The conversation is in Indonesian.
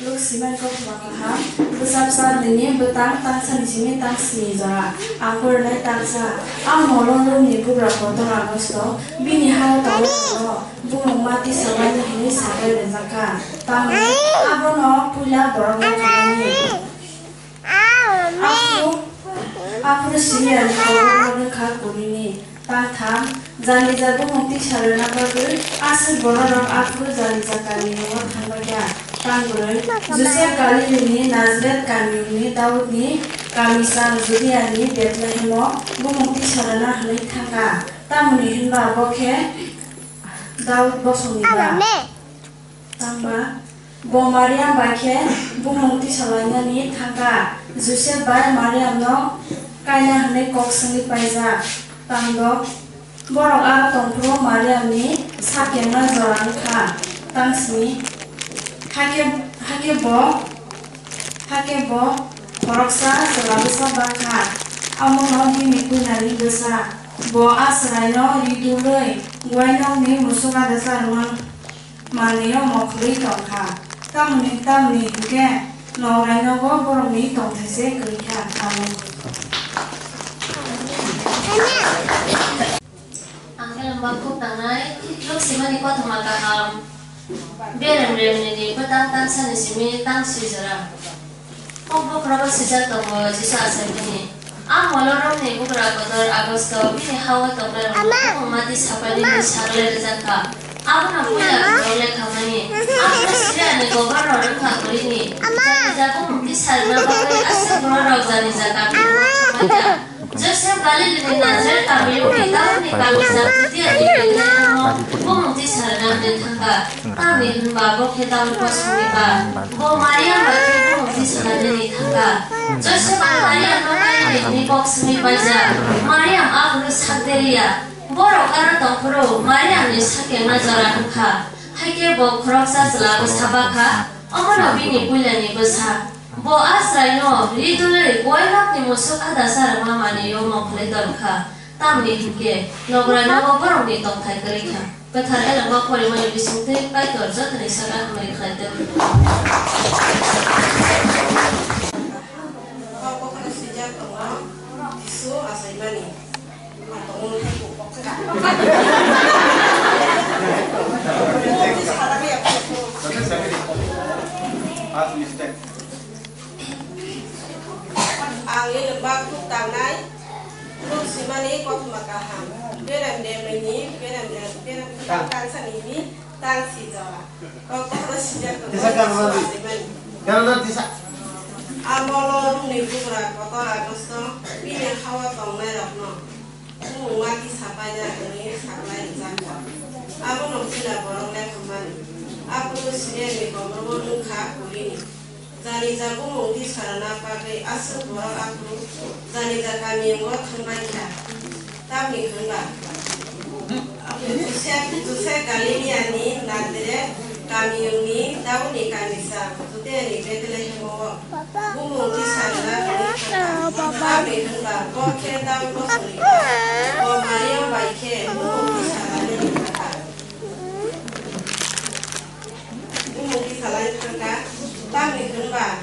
ลูกสิมันก็มาค่ะบุษบสารนี้บุตังตั้งสันสิมีตั้งสีจ้าอากูเลยตั้งซาอาหมอลงลูกนี่บุกระปตัวรักสโตบินิฮาวตัวเราบุกมาที่สวรรค์นี่สบายเลยจ้าค่ะตั้งอาบุน้องพูดแล้วบอกว่าจะมีaku sini ada orang khar kurini tatham jani jabu mukti sharana bagu asal borang aku jani jakani nomor thambaga tanggurai jose kali ini Nazret kami ini Daud ni kami sang Judia ni Bethlehem bu mukti sharana halai thaka tamuni hinba bokhe Daud bosoni ba tamba bo Maryam bakhe bu mukti sharana ni thaka Joseph by Maryam no kaya hane kok sangi paisa tangdo borok ara tongpro Maryam ni sakena joran kha tangsni hake bo koroksa selabisa bakha amono di mikunari desa bo asraino riduloi guaino ni musuka desa ruang maneo mokli tongkha tamni ke noraino go borok ni tongthese krikha tamu Angkel lembagku tanai, luk simani ko thamaka ham. Berem ni petang sana simi tang sijara. Kok berapa sijat tobo jisa asapini. Molorong ni bukra kotor Agosto bini hawa tokler mati sapali ni sarle rezaka. Aku nak oleh kamani. Sila ni gobernur rengka kulini. Zaku mungkin sarna bagai asal borok zani zaka. Joseph kali ini Nazret kami kita ni kami dia di Bethlehem bo mukti sarana di thangka kami babo kita upos miba bo Maryam bagi bo mukti sarana di thangka Joseph Maryam makai ni box mi baja Maryam aku sakderia borok ara tongpro Maryam ni sakena jara thangka haike bo khoroksa selabu sabaka omono bini pulani basa bo asraino ridule goilak ni musuk ada sar mamani yo mokhle dorkha tamni hike nograno bo borong ni tongthai karikha kathar elang bo khori mani bisungte kai tor jatni saga mari khaite ko kana sija to disu asai mani matong ko pokka Angin lembab tu tanai, tu simani kau makaham. Beram demeni, beram tang sanini, tang sijawa. Kau kau sijak tu. Kalau tidak, amolong ni bukan kotor Agosto, ini hawa tongmai rakno. Mati sapanya ini saklai jangka. Aku nak sila borong lek kemana. Aku tu sini ni kau berbuat kah kulini. Zani jago mungkin sarana pakai asal borang aku zani kami yang buat kembali tapi enggak Joseph kali ini nanti kami ini tahu nih kami sah tuh ni Bethlehem mau mungkin sarana tapi enggak kok kita tahu kok sulit kok Maria baiknya mungkin sarana ini mungkin salah enggak Tang ni kenapa?